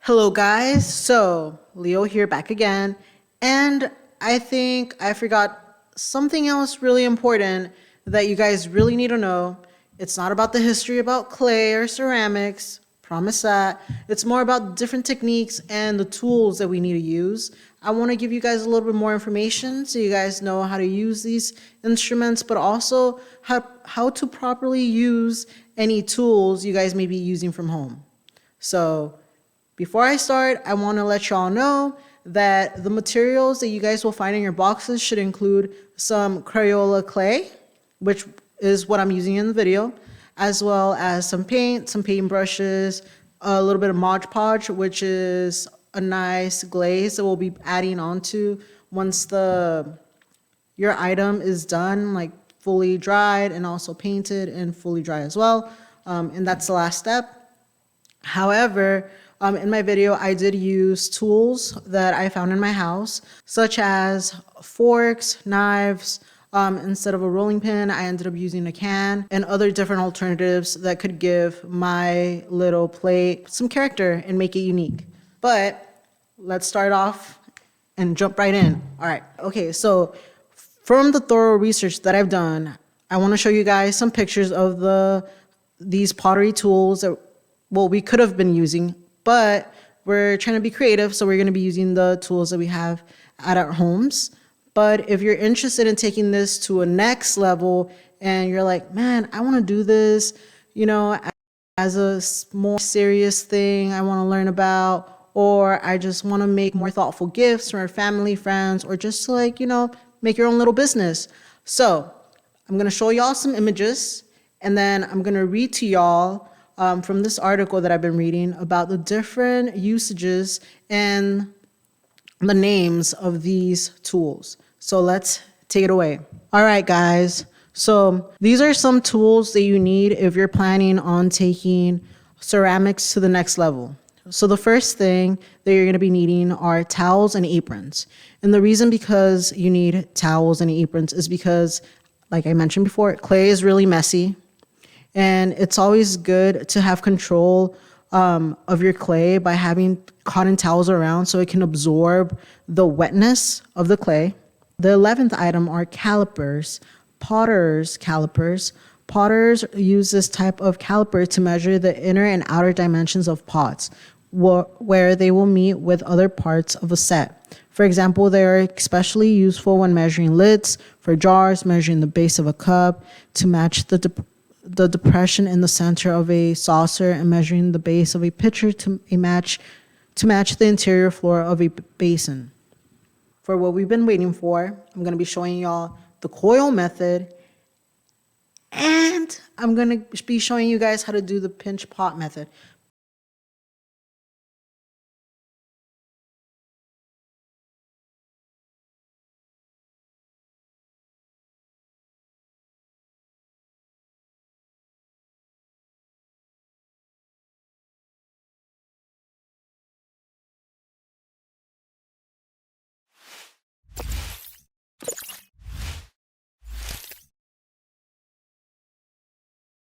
Hello, guys. So, Leo here back again. And I think I forgot something else really important that you guys really need to know. It's not about the history about clay or ceramics, promise that. It's more about different techniques and the tools that we need to use. I want to give you guys a little bit more information so you guys know how to use these instruments, but also how to properly use any tools you guys may be using from home. So, before I start, I want to let y'all know that the materials that you guys will find in your boxes should include some Crayola clay, which is what I'm using in the video, as well as some paint, some paint brushes, a little bit of Mod Podge, which is a nice glaze that we'll be adding onto once your item is done, like fully dried and also painted and fully dry as well. And that's the last step. However, in my video, I did use tools that I found in my house, such as forks, knives. Instead of a rolling pin, I ended up using a can and other different alternatives that could give my little plate some character and make it unique. But let's start off and jump right in. All right. Okay, so from the thorough research that I've done, I want to show you guys some pictures of these pottery tools that we could have been using, but we're trying to be creative, so we're going to be using the tools that we have at our homes. But if you're interested in taking this to a next level and you're like, man, I want to do this, as a more serious thing I want to learn about, or I just want to make more thoughtful gifts for family, friends, or just to make your own little business. So I'm going to show y'all some images, and then I'm going to read to y'all from this article that I've been reading about the different usages and the names of these tools. So let's take it away. All right, guys. So these are some tools that you need if you're planning on taking ceramics to the next level. So the first thing that you're going to be needing are towels and aprons. And the reason because you need towels and aprons is because, like I mentioned before, clay is really messy. And it's always good to have control of your clay by having cotton towels around so it can absorb the wetness of the clay. The 11th item are calipers, potter's calipers. Potters use this type of caliper to measure the inner and outer dimensions of pots, where they will meet with other parts of a set. For example, they are especially useful when measuring lids for jars, measuring the base of a cup to match the depression in the center of a saucer, and measuring the base of a pitcher to match the interior floor of a basin. For what we've been waiting for, I'm going to be showing y'all the coil method, and I'm going to be showing you guys how to do the pinch pot method.